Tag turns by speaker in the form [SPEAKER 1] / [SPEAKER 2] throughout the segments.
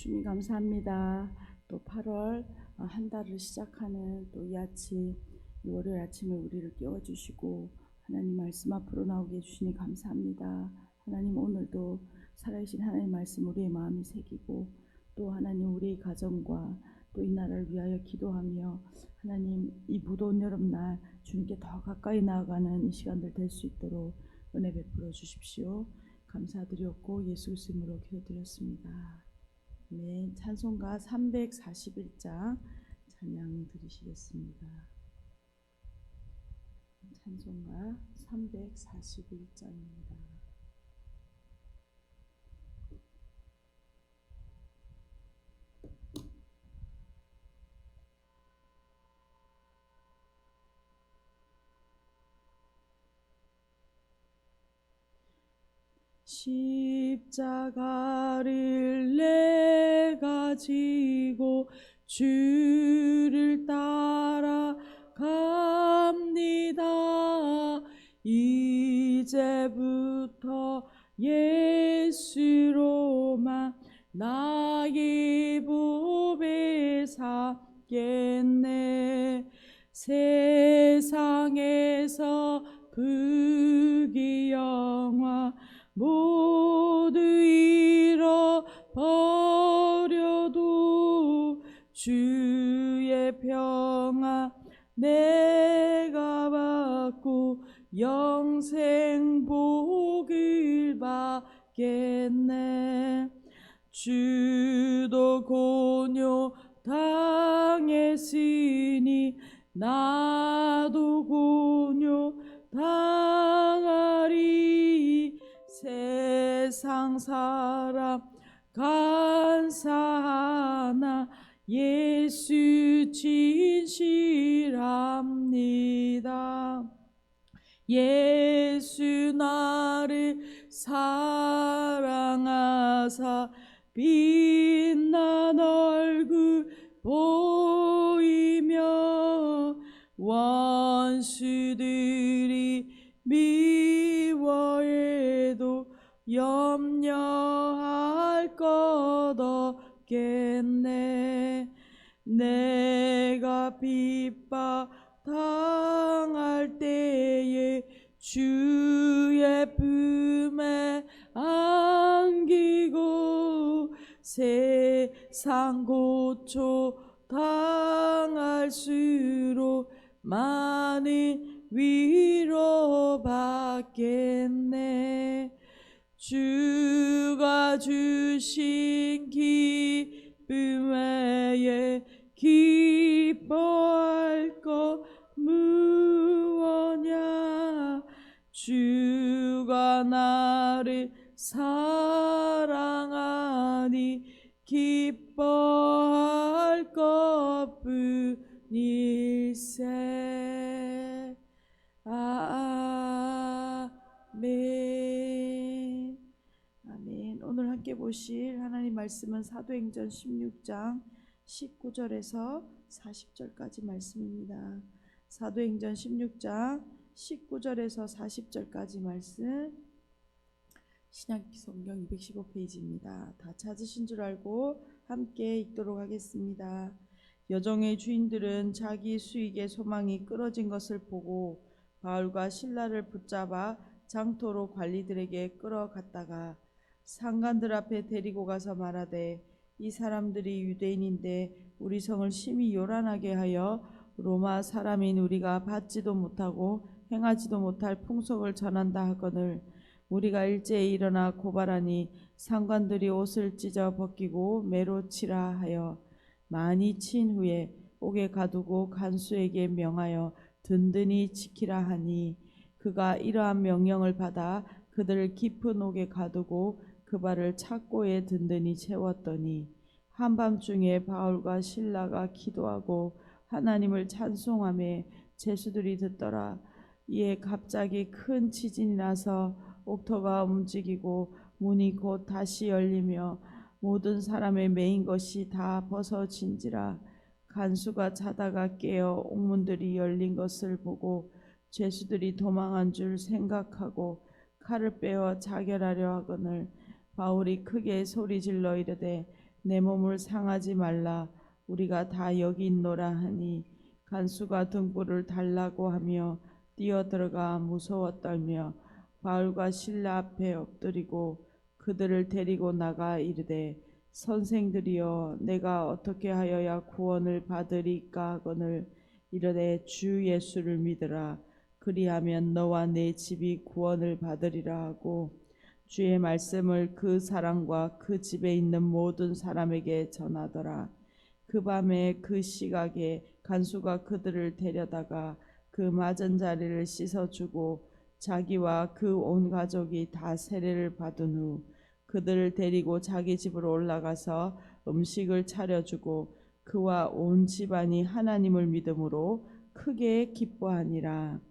[SPEAKER 1] 주님 감사합니다. 또 8월 한 달을 시작하는 또 이 아침, 이 월요일 아침에 우리를 깨워주시고 하나님 말씀 앞으로 나오게 해주시니 감사합니다. 하나님 오늘도 살아계신 하나님 말씀 우리의 마음에 새기고 또 하나님 우리의 가정과 또 이 나라를 위하여 기도하며 하나님 이 무더운 여름날 주님께 더 가까이 나아가는 이 시간들 될 수 있도록 은혜 베풀어 주십시오. 감사드렸고 예수 그리스도 이름으로 기도드렸습니다. 네, 찬송가 341장 찬양 드리시겠습니다. 찬송가 341장입니다. 십자가를 내가 지고 주를 따라갑니다. 이제부터 예수로만 나의 보배 삼겠네. 세상에서 부귀영화 모두 잃어버려도 주의 평안 내가 받고 영생 복을 받겠네. 주도 고뇨 당했으니 나도 고뇨 당하리. 세상 사람 간사하나 예수 진실합니다. 예수 나를 사랑하사 빛난 얼굴 보이며 원수들이 미워해도 염려할 것 없겠네. 내가 핍박 당할 때에 주의 품에 안기고 세상 고초 당할수록 많은 위로 받겠네. 주가 주신 기쁨 외에 기뻐할 것 무엇냐. 주가 나를 사랑하니 기뻐할 것뿐일세. 아멘. 아멘. 오늘 함께 보실 하나님 말씀은 사도행전 16장 19절에서 40절까지 말씀입니다. 사도행전 16장 19절에서 40절까지 말씀, 신약기 성경 215페이지입니다. 다 찾으신 줄 알고 함께 읽도록 하겠습니다. 여정의 주인들은 자기 수익의 소망이 끊어진 것을 보고 바울과 실라를 붙잡아 장토로 관리들에게 끌어갔다가 상관들 앞에 데리고 가서 말하되, 이 사람들이 유대인인데 우리 성을 심히 요란하게 하여 로마 사람인 우리가 받지도 못하고 행하지도 못할 풍속을 전한다 하거늘 우리가 일제히 일어나 고발하니 상관들이 옷을 찢어 벗기고 매로 치라 하여 많이 친 후에 옥에 가두고 간수에게 명하여 든든히 지키라 하니, 그가 이러한 명령을 받아 그들을 깊은 옥에 가두고 그 발을 착고에 든든히 채웠더니 한밤중에 바울과 실라가 기도하고 하나님을 찬송하며 제수들이 듣더라. 이에 갑자기 큰 지진이 나서 옥토가 움직이고 문이 곧 다시 열리며 모든 사람의 매인 것이 다 벗어진지라. 간수가 자다가 깨어 옥문들이 열린 것을 보고 죄수들이 도망한 줄 생각하고 칼을 빼어 자결하려 하거늘 바울이 크게 소리질러 이르되, 내 몸을 상하지 말라. 우리가 다 여기 있노라 하니 간수가 등불을 달라고 하며 뛰어들어가 무서워 떨며 바울과 실라 앞에 엎드리고 그들을 데리고 나가 이르되 선생들이여 내가 어떻게 하여야 구원을 받으리까 하거늘 이르되 주 예수를 믿으라. 그리하면 너와 내 집이 구원을 받으리라 하고 주의 말씀을 그 사람과 그 집에 있는 모든 사람에게 전하더라. 그 밤에 그 시각에 간수가 그들을 데려다가 그 맞은 자리를 씻어주고 자기와 그 온 가족이 다 세례를 받은 후 그들을 데리고 자기 집으로 올라가서 음식을 차려주고 그와 온 집안이 하나님을 믿음으로 크게 기뻐하니라.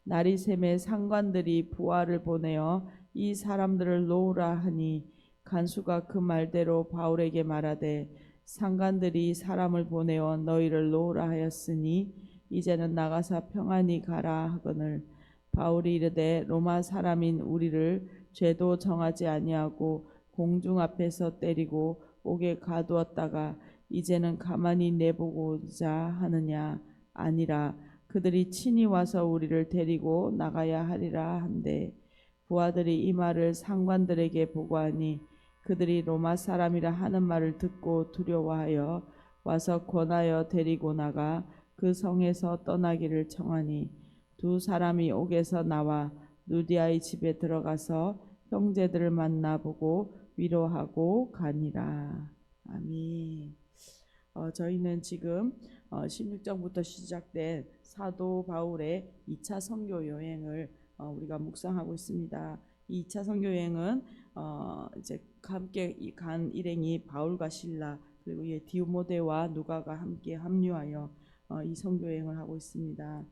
[SPEAKER 1] 날이 새매 상관들이 부하를 보내어 이 사람들을 놓으라 하니 간수가 그 말대로 바울에게 말하되 상관들이 사람을 보내어 너희를 놓으라 하였으니 이제는 나가서 평안히 가라 하거늘 바울이 이르되 로마 사람인 우리를 죄도 정하지 아니하고 공중 앞에서 때리고 옥에 가두었다가 이제는 가만히 내보고자 하느냐. 아니라 그들이 친히 와서 우리를 데리고 나가야 하리라 한데 부하들이 이 말을 상관들에게 보고하니 그들이 로마 사람이라 하는 말을 듣고 두려워하여 와서 권하여 데리고 나가 그 성에서 떠나기를 청하니 두 사람이 옥에서 나와 누디아의 집에 들어가서 형제들을 만나보고 위로하고 가니라. 아멘. 저희는 지금 16장부터 시작된 사도 바울의 2차 선교 여행을 우리가 묵상하고 있습니다. 이 2차 선교 여행은 이제 함께 간 일행이 바울과 실라 그리고 디모데와 누가가 함께 합류하여 이 선교 여행을 하고 있습니다.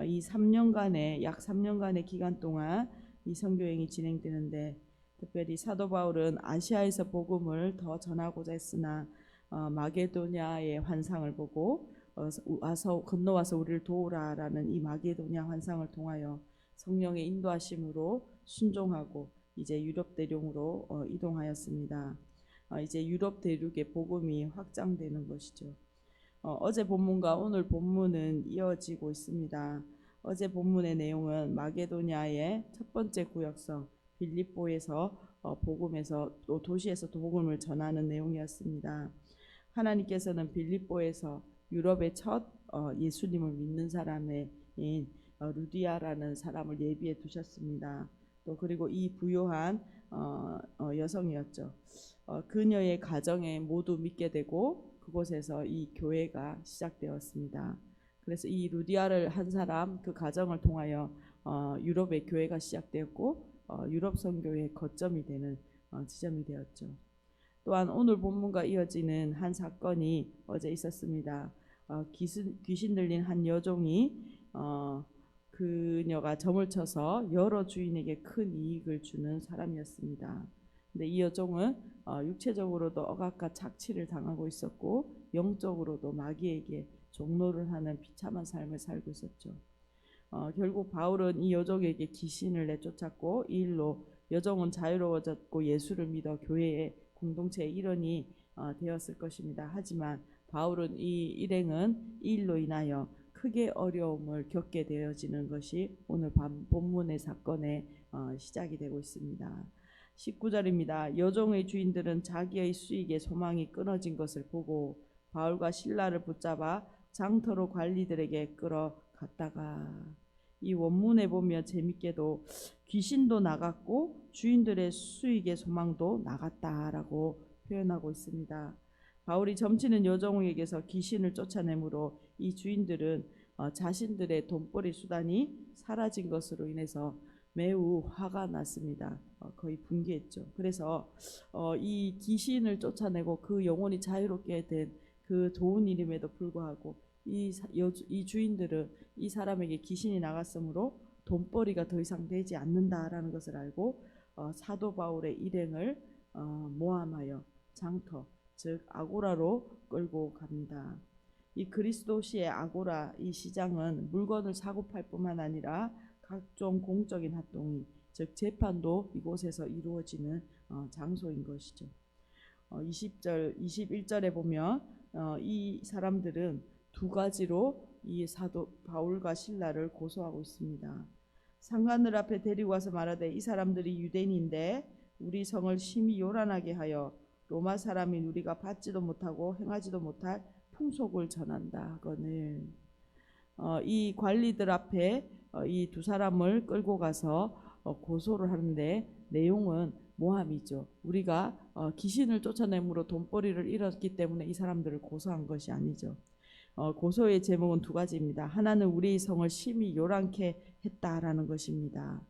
[SPEAKER 1] 이 3년간의 약 3년간의 기간 동안 이 선교 여행이 진행되는데 특별히 사도 바울은 아시아에서 복음을 더 전하고자 했으나 마게도냐의 환상을 보고 와서 건너와서 우리를 도우라라는 이 마게도냐 환상을 통하여 성령의 인도하심으로 순종하고 이제 유럽 대륙으로 이동하였습니다. 이제 유럽 대륙의 복음이 확장되는 것이죠. 어제 본문과 오늘 본문은 이어지고 있습니다. 어제 본문의 내용은 마게도냐의 첫 번째 구역성 빌립보에서 복음에서 또 도시에서 복음을 전하는 내용이었습니다. 하나님께서는 빌립보에서 유럽의 첫 예수님을 믿는 사람인 루디아라는 사람을 예비해 두셨습니다. 또 그리고 이 부요한 여성이었죠. 그녀의 가정에 모두 믿게 되고 그곳에서 이 교회가 시작되었습니다. 그래서 이 루디아를 한 사람 그 가정을 통하여 유럽의 교회가 시작되었고 유럽 선교의 거점이 되는 지점이 되었죠. 또한 오늘 본문과 이어지는 한 사건이 어제 있었습니다. 귀신 들린 한 여종이 그녀가 점을 쳐서 여러 주인에게 큰 이익을 주는 사람이었습니다. 근데 이 여종은 육체적으로도 억압과 착취를 당하고 있었고 영적으로도 마귀에게 종노를 하는 비참한 삶을 살고 있었죠. 결국 바울은 이 여종에게 귀신을 내쫓았고 이 일로 여종은 자유로워졌고 예수를 믿어 교회의 공동체의 일원이 되었을 것입니다. 하지만 바울은 이 일행은 이 일로 인하여 크게 어려움을 겪게 되어지는 것이 오늘 본문의 사건의 시작이 되고 있습니다. 19절입니다. 여종의 주인들은 자기의 수익에 소망이 끊어진 것을 보고 바울과 실라를 붙잡아 장터로 관리들에게 끌어갔다가 이 원문에 보면 재밌게도 귀신도 나갔고 주인들의 수익의 소망도 나갔다라고 표현하고 있습니다. 바울이 점치는 여종에게서 귀신을 쫓아내므로 이 주인들은 자신들의 돈벌이 수단이 사라진 것으로 인해서 매우 화가 났습니다. 거의 분개했죠. 그래서 이 귀신을 쫓아내고 그 영혼이 자유롭게 된 그 좋은 일임에도 불구하고 이 주인들은 이 사람에게 귀신이 나갔으므로 돈벌이가 더 이상 되지 않는다라는 것을 알고 사도 바울의 일행을 모함하여 장터 즉 아고라로 끌고 갑니다. 이 그리스도시의 아고라 이 시장은 물건을 사고 팔 뿐만 아니라 각종 공적인 활동이 즉 재판도 이곳에서 이루어지는 장소인 것이죠. 20절, 21절에 보면 이 사람들은 두 가지로 이 사도 바울과 실라를 고소하고 있습니다. 상관들 앞에 데리고 와서 말하되 이 사람들이 유대인인데 우리 성을 심히 요란하게 하여 로마 사람인 우리가 받지도 못하고 행하지도 못할 풍속을 전한다 하거늘. 이 관리들 앞에 이 두 사람을 끌고 가서 고소를 하는데 내용은 모함이죠. 우리가 귀신을 쫓아내므로 돈벌이를 잃었기 때문에 이 사람들을 고소한 것이 아니죠. 고소의 제목은 두 가지입니다. 하나는 우리 성을 심히 요란케 했다라는 것입니다.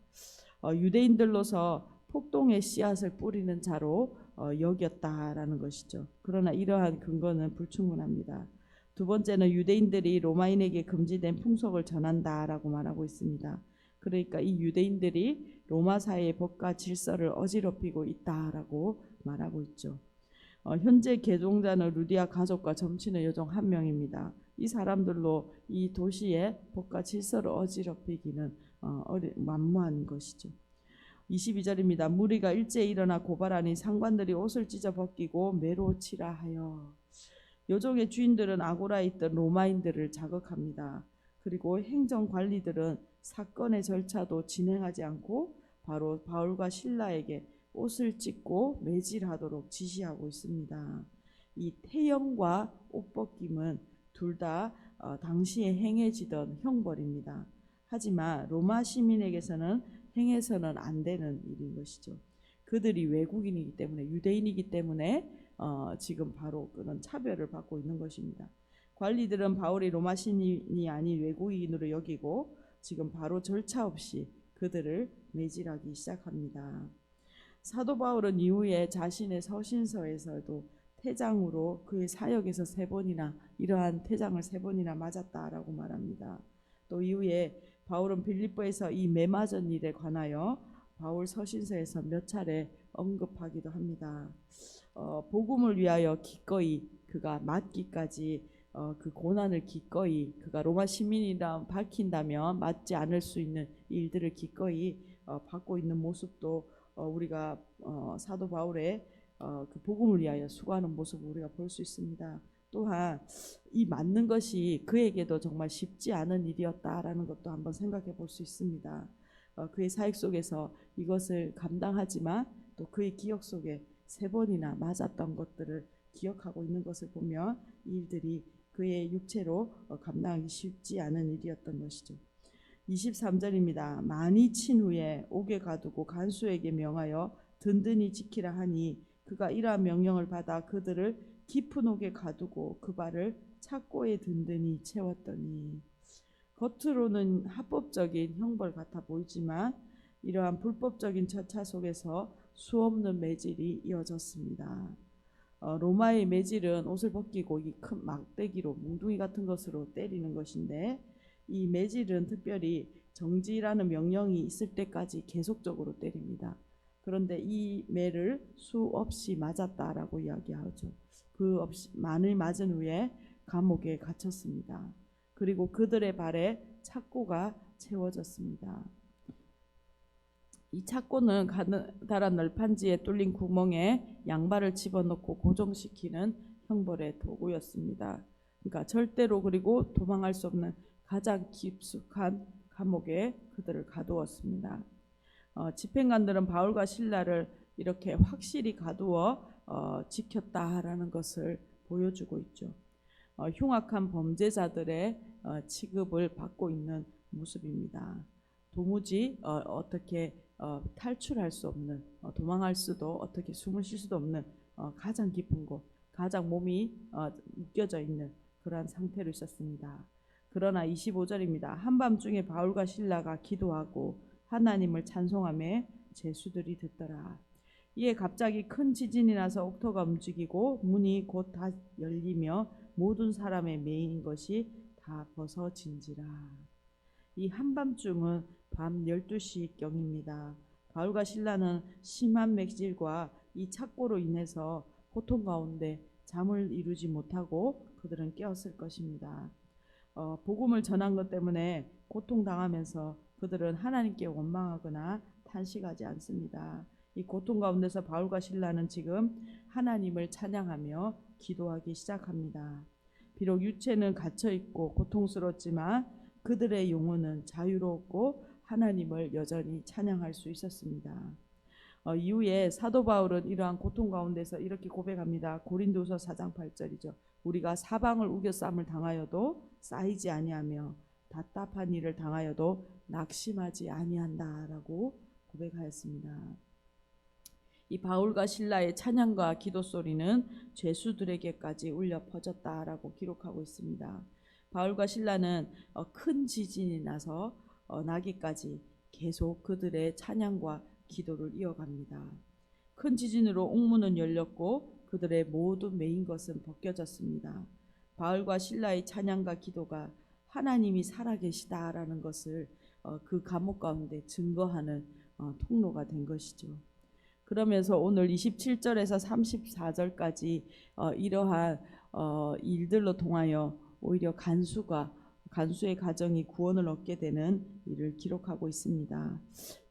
[SPEAKER 1] 유대인들로서 폭동의 씨앗을 뿌리는 자로 여겼다라는 것이죠. 그러나 이러한 근거는 불충분합니다. 두 번째는 유대인들이 로마인에게 금지된 풍속을 전한다라고 말하고 있습니다. 그러니까 이 유대인들이 로마 사회의 법과 질서를 어지럽히고 있다라고 말하고 있죠. 현재 개종자는 루디아 가족과 점치는 여종 한 명입니다. 이 사람들로 이 도시의 법과 질서를 어지럽히기는 만무한 것이죠. 22절입니다. 무리가 일제히 일어나 고발하니 상관들이 옷을 찢어 벗기고 매로 치라 하여. 여종의 주인들은 아고라에 있던 로마인들을 자극합니다. 그리고 행정관리들은 사건의 절차도 진행하지 않고 바로 바울과 실라에게 옷을 찢고 매질하도록 지시하고 있습니다. 이 태염과 옷 벗김은 둘 다 당시에 행해지던 형벌입니다. 하지만 로마 시민에게서는 행해서는 안 되는 일인 것이죠. 그들이 외국인이기 때문에, 유대인이기 때문에 지금 바로 그런 차별을 받고 있는 것입니다. 관리들은 바울이 로마 시민이 아닌 외국인으로 여기고 지금 바로 절차 없이 그들을 매질하기 시작합니다. 사도 바울은 이후에 자신의 서신서에서도 태장으로 그의 사역에서 3번이나 이러한 태장을 3번이나 맞았다라고 말합니다. 또 이후에 바울은 빌립보에서 이 매 맞은 일에 관하여 바울 서신서에서 몇 차례 언급하기도 합니다. 복음을 위하여 기꺼이 그가 맞기까지 그 고난을 기꺼이 그가 로마 시민이라 밝힌다면 맞지 않을 수 있는 일들을 기꺼이 받고 있는 모습도 우리가 사도 바울의 그 복음을 위하여 수고하는 모습을 우리가 볼 수 있습니다. 또한 이 맞는 것이 그에게도 정말 쉽지 않은 일이었다라는 것도 한번 생각해 볼 수 있습니다. 그의 사역 속에서 이것을 감당하지만 또 그의 기억 속에 3번이나 맞았던 것들을 기억하고 있는 것을 보면 이 일들이 그의 육체로 감당하기 쉽지 않은 일이었던 것이죠. 23절입니다. 많이 친 후에 옥에 가두고 간수에게 명하여 든든히 지키라 하니 그가 이러한 명령을 받아 그들을 깊은 옥에 가두고 그 발을 착고에 든든히 채웠더니. 겉으로는 합법적인 형벌 같아 보이지만 이러한 불법적인 절차 속에서 수없는 매질이 이어졌습니다. 로마의 매질은 옷을 벗기고 이 큰 막대기로 뭉둥이 같은 것으로 때리는 것인데 이 매질은 특별히 정지라는 명령이 있을 때까지 계속적으로 때립니다. 그런데 이 매를 수없이 맞았다라고 이야기하죠. 그 없이 많이 맞은 후에 감옥에 갇혔습니다. 그리고 그들의 발에 착고가 채워졌습니다. 이 착고는 가느다란 널판지에 뚫린 구멍에 양발을 집어넣고 고정시키는 형벌의 도구였습니다. 그러니까 절대로 그리고 도망할 수 없는 가장 깊숙한 감옥에 그들을 가두었습니다. 집행관들은 바울과 실라를 이렇게 확실히 가두어 지켰다라는 것을 보여주고 있죠. 흉악한 범죄자들의 취급을 받고 있는 모습입니다. 도무지 어떻게 탈출할 수 없는, 도망할 수도 어떻게 숨을 쉴 수도 없는 가장 깊은 곳, 가장 몸이 묶여져 있는 그러한 상태로 있었습니다. 그러나 25절입니다. 한밤중에 바울과 실라가 기도하고 하나님을 찬송하며 제수들이 듣더라. 이에 갑자기 큰 지진이 나서 옥토가 움직이고 문이 곧 다 열리며 모든 사람의 매인 것이 다 벗어진지라. 이 한밤중은 밤 12시경입니다. 바울과 실라는 심한 매질과 이 착고로 인해서 고통 가운데 잠을 이루지 못하고 그들은 깨었을 것입니다. 복음을 전한 것 때문에 고통당하면서 그들은 하나님께 원망하거나 탄식하지 않습니다. 이 고통 가운데서 바울과 실라는 지금 하나님을 찬양하며 기도하기 시작합니다. 비록 육체는 갇혀 있고 고통스럽지만 그들의 영혼은 자유로웠고 하나님을 여전히 찬양할 수 있었습니다. 이후에 사도 바울은 이러한 고통 가운데서 이렇게 고백합니다. 고린도서 4장 8절이죠. 우리가 사방을 우겨쌈을 당하여도 쌓이지 아니하며 답답한 일을 당하여도 낙심하지 아니한다라고 고백하였습니다. 이 바울과 실라의 찬양과 기도 소리는 죄수들에게까지 울려 퍼졌다라고 기록하고 있습니다. 바울과 실라는 큰 지진이 나서 나기까지 계속 그들의 찬양과 기도를 이어갑니다. 큰 지진으로 옥문은 열렸고 그들의 모든 메인 것은 벗겨졌습니다. 바울과 실라의 찬양과 기도가 하나님이 살아계시다라는 것을 그 감옥 가운데 증거하는 통로가 된 것이죠. 그러면서 오늘 27절에서 34절까지 이러한 일들로 통하여 오히려 간수의 가정이 구원을 얻게 되는 일을 기록하고 있습니다.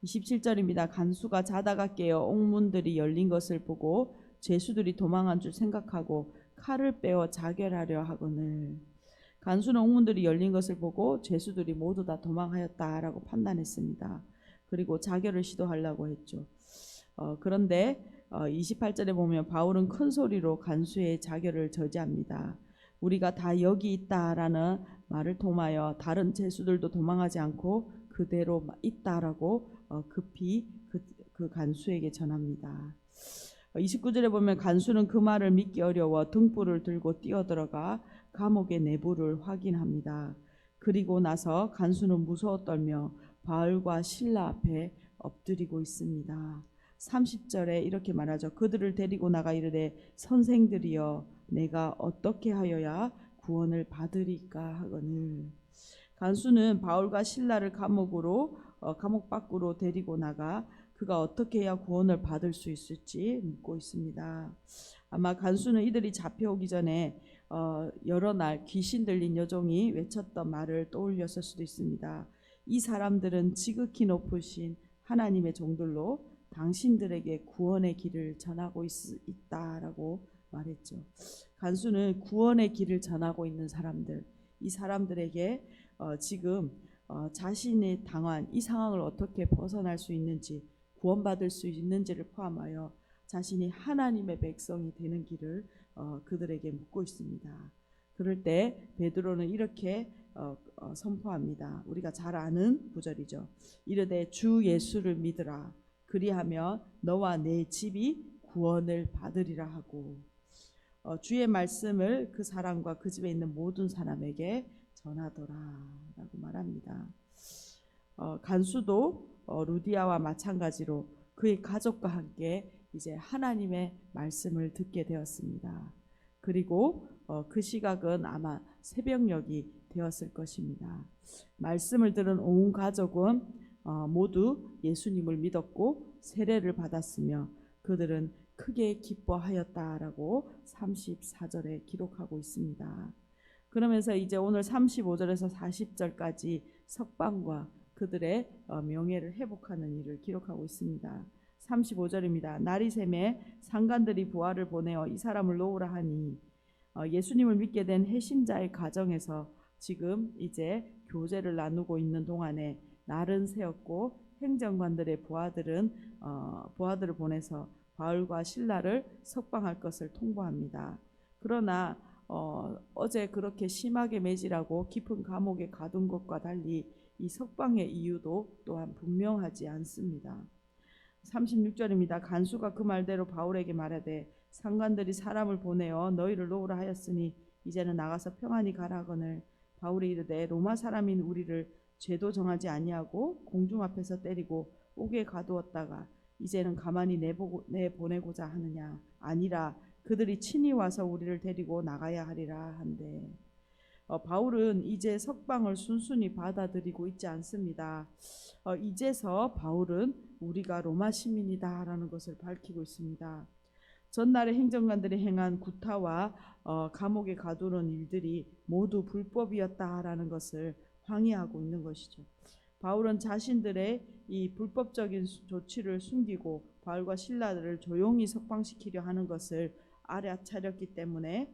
[SPEAKER 1] 27절입니다. 간수가 자다가 깨어 옥문들이 열린 것을 보고 죄수들이 도망한 줄 생각하고 칼을 빼어 자결하려 하거늘. 간수는 옥문들이 열린 것을 보고 죄수들이 모두 다 도망하였다라고 판단했습니다. 그리고 자결을 시도하려고 했죠. 그런데 28절에 보면 바울은 큰 소리로 간수의 자결을 저지합니다. 우리가 다 여기 있다라는 말을 통하여 다른 죄수들도 도망하지 않고 그대로 있다라고 급히 그 간수에게 전합니다. 29절에 보면 간수는 그 말을 믿기 어려워 등불을 들고 뛰어들어가 감옥의 내부를 확인합니다. 그리고 나서 간수는 무서워 떨며 바울과 실라 앞에 엎드리고 있습니다. 30절에 이렇게 말하죠. 그들을 데리고 나가 이르되 선생들이여 내가 어떻게 하여야 구원을 받으리까 하거늘. 간수는 바울과 실라를 감옥 밖으로 데리고 나가 그가 어떻게 해야 구원을 받을 수 있을지 묻고 있습니다. 아마 간수는 이들이 잡혀오기 전에 여러 날 귀신 들린 여종이 외쳤던 말을 떠올렸을 수도 있습니다. 이 사람들은 지극히 높으신 하나님의 종들로 당신들에게 구원의 길을 전하고 있다라고 말했죠. 간수는 구원의 길을 전하고 있는 사람들, 이 사람들에게 지금 자신이 당한 이 상황을 어떻게 벗어날 수 있는지, 구원받을 수 있는지를 포함하여 자신이 하나님의 백성이 되는 길을 그들에게 묻고 있습니다. 그럴 때 베드로는 이렇게 선포합니다. 우리가 잘 아는 구절이죠. 이르되 주 예수를 믿으라. 그리하면 너와 내 집이 구원을 받으리라 하고 주의 말씀을 그 사람과 그 집에 있는 모든 사람에게 전하더라 라고 말합니다. 간수도 루디아와 마찬가지로 그의 가족과 함께 이제 하나님의 말씀을 듣게 되었습니다. 그리고 그 시각은 아마 새벽녘이 되었을 것입니다. 말씀을 들은 온 가족은 모두 예수님을 믿었고 세례를 받았으며 그들은 크게 기뻐하였다라고 34절에 기록하고 있습니다. 그러면서 이제 오늘 35절에서 40절까지 석방과 그들의 명예를 회복하는 일을 기록하고 있습니다. 35절입니다. 날이 새매 상관들이 부하를 보내어 이 사람을 놓으라 하니 예수님을 믿게 된 해신자의 가정에서 지금 이제 교제를 나누고 있는 동안에 날은 새었고 행정관들의 부하들을 보내서 바울과 실라를 석방할 것을 통보합니다. 그러나 어제 그렇게 심하게 매질하고 깊은 감옥에 가둔 것과 달리 이 석방의 이유도 또한 분명하지 않습니다. 36절입니다. 간수가 그 말대로 바울에게 말하되 상관들이 사람을 보내어 너희를 놓으라 하였으니 이제는 나가서 평안히 가라 하거늘. 바울이 이르되 로마 사람인 우리를 죄도 정하지 아니하고 공중 앞에서 때리고 옥에 가두었다가 이제는 가만히 내보내고자 하느냐. 아니라 그들이 친히 와서 우리를 데리고 나가야 하리라 한데 바울은 이제 석방을 순순히 받아들이고 있지 않습니다. 이제서 바울은 우리가 로마 시민이다라는 것을 밝히고 있습니다. 전날에 행정관들이 행한 구타와 감옥에 가두는 일들이 모두 불법이었다라는 것을 항의하고 있는 것이죠. 바울은 자신들의 이 불법적인 조치를 숨기고 바울과 실라를 조용히 석방시키려 하는 것을 알아차렸기 때문에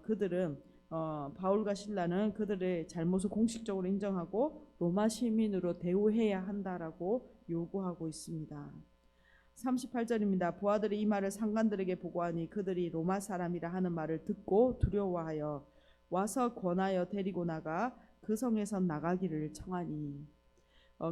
[SPEAKER 1] 그들은 바울과 실라는 그들의 잘못을 공식적으로 인정하고 로마 시민으로 대우해야 한다라고 요구하고 있습니다. 38절입니다. 부하들이 이 말을 상관들에게 보고하니 그들이 로마 사람이라 하는 말을 듣고 두려워하여 와서 권하여 데리고 나가 그 성에서 나가기를 청하니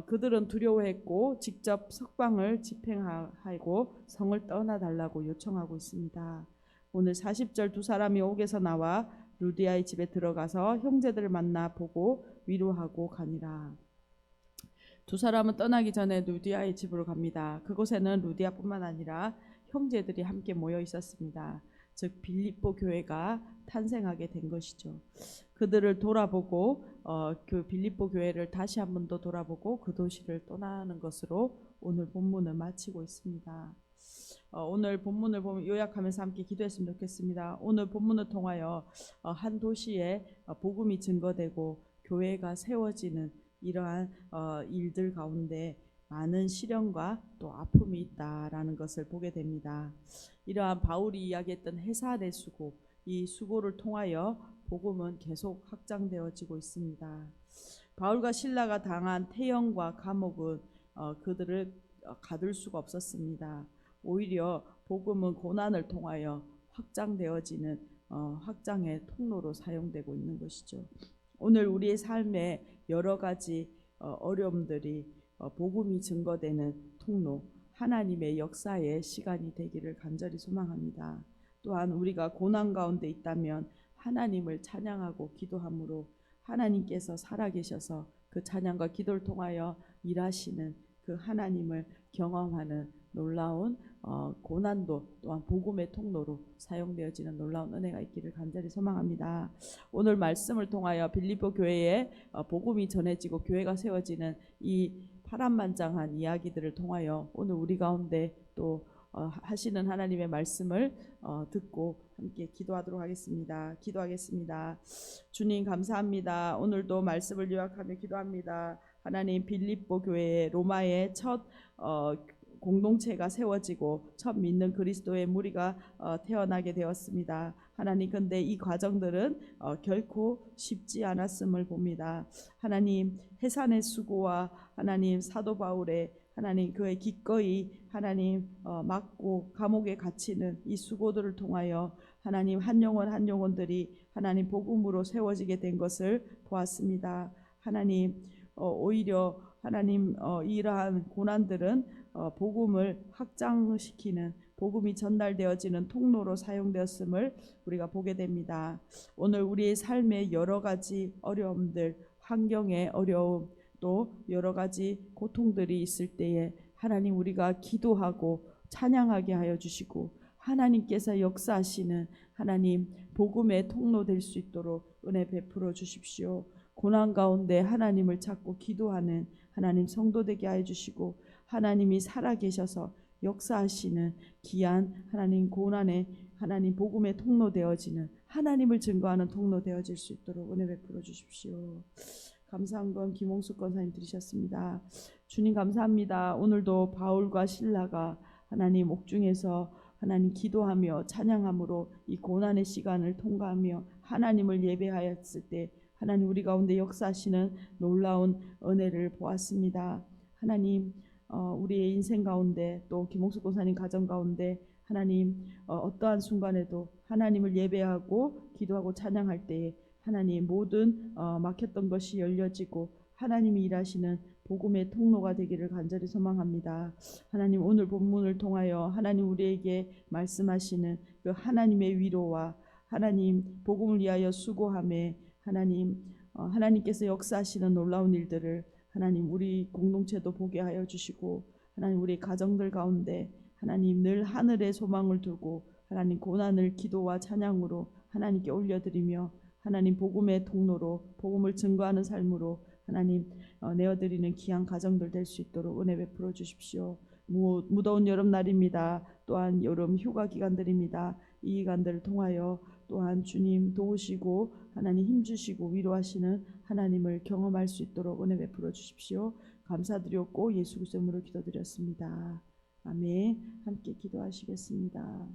[SPEAKER 1] 그들은 두려워했고 직접 석방을 집행하고 성을 떠나달라고 요청하고 있습니다. 오늘 40절 두 사람이 옥에서 나와 루디아의 집에 들어가서 형제들을 만나 보고 위로하고 가니라. 두 사람은 떠나기 전에 루디아의 집으로 갑니다. 그곳에는 루디아뿐만 아니라 형제들이 함께 모여 있었습니다. 즉 빌립보 교회가 탄생하게 된 것이죠. 그들을 돌아보고 그 빌립보 교회를 다시 한 번 더 돌아보고 그 도시를 떠나는 것으로 오늘 본문을 마치고 있습니다. 오늘 본문을 보면 요약하면서 함께 기도했으면 좋겠습니다. 오늘 본문을 통하여 한 도시에 복음이 증거되고 교회가 세워지는 이러한 일들 가운데 많은 시련과 또 아픔이 있다라는 것을 보게 됩니다. 이러한 바울이 이야기했던 해산의 수고, 이 수고를 통하여 복음은 계속 확장되어지고 있습니다. 바울과 실라가 당한 태형과 감옥은 그들을 가둘 수가 없었습니다. 오히려 복음은 고난을 통하여 확장되어지는 확장의 통로로 사용되고 있는 것이죠. 오늘 우리의 삶에 여러 가지 어려움들이 복음이 증거되는 통로, 하나님의 역사의 시간이 되기를 간절히 소망합니다. 또한 우리가 고난 가운데 있다면 하나님을 찬양하고 기도함으로 하나님께서 살아계셔서 그 찬양과 기도를 통하여 일하시는 그 하나님을 경험하는 놀라운 고난도 또한 복음의 통로로 사용되어지는 놀라운 은혜가 있기를 간절히 소망합니다. 오늘 말씀을 통하여 빌립보 교회에 복음이 전해지고 교회가 세워지는 이 파란만장한 이야기들을 통하여 오늘 우리 가운데 또 하시는 하나님의 말씀을 듣고 함께 기도하도록 하겠습니다. 기도하겠습니다. 주님 감사합니다. 오늘도 말씀을 요약하며 기도합니다. 하나님 빌립보 교회에 로마의 첫 공동체가 세워지고 첫 믿는 그리스도의 무리가 태어나게 되었습니다. 하나님 근데 이 과정들은 결코 쉽지 않았음을 봅니다. 하나님 해산의 수고와 하나님 사도 바울의 하나님 그의 기꺼이 하나님 막고 감옥에 갇히는 이 수고들을 통하여 하나님 한 영혼들이 하나님 복음으로 세워지게 된 것을 보았습니다. 하나님 오히려 하나님 이러한 고난들은 복음을 확장시키는 복음이 전달되어지는 통로로 사용되었음을 우리가 보게 됩니다. 오늘 우리의 삶의 여러 가지 어려움들, 환경의 어려움, 또 여러 가지 고통들이 있을 때에 하나님 우리가 기도하고 찬양하게 하여 주시고 하나님께서 역사하시는 하나님 복음의 통로 될 수 있도록 은혜 베풀어 주십시오. 고난 가운데 하나님을 찾고 기도하는 하나님 성도 되게 하여 주시고 하나님이 살아계셔서 역사하시는 귀한 하나님 고난의 하나님 복음의 통로 되어지는 하나님을 증거하는 통로 되어질 수 있도록 은혜 베풀어 주십시오. 감사한 건 김홍숙 권사님 들으셨습니다. 주님 감사합니다. 오늘도 바울과 실라가 하나님 옥중에서 하나님 기도하며 찬양함으로 이 고난의 시간을 통과하며 하나님을 예배하였을 때 하나님 우리 가운데 역사하시는 놀라운 은혜를 보았습니다. 하나님 우리의 인생 가운데 또 김홍숙 권사님 가정 가운데 하나님 어떠한 순간에도 하나님을 예배하고 기도하고 찬양할 때에 하나님 모든 막혔던 것이 열려지고 하나님이 일하시는 복음의 통로가 되기를 간절히 소망합니다. 하나님 오늘 본문을 통하여 하나님 우리에게 말씀하시는 그 하나님의 위로와 하나님 복음을 위하여 수고함에 하나님 하나님께서 역사하시는 놀라운 일들을 하나님 우리 공동체도 보게 하여 주시고 하나님 우리 가정들 가운데 하나님 늘 하늘에 소망을 두고 하나님 고난을 기도와 찬양으로 하나님께 올려드리며 하나님 복음의 통로로 복음을 증거하는 삶으로 하나님 내어드리는 귀한 가정들 될 수 있도록 은혜 베풀어 주십시오. 무더운 여름날입니다. 또한 여름 휴가 기간들입니다. 이 기간들을 통하여 또한 주님 도우시고 하나님 힘주시고 위로하시는 하나님을 경험할 수 있도록 은혜 베풀어 주십시오. 감사드렸고 예수 그리스도 이름으로 기도드렸습니다. 아멘. 함께 기도하시겠습니다.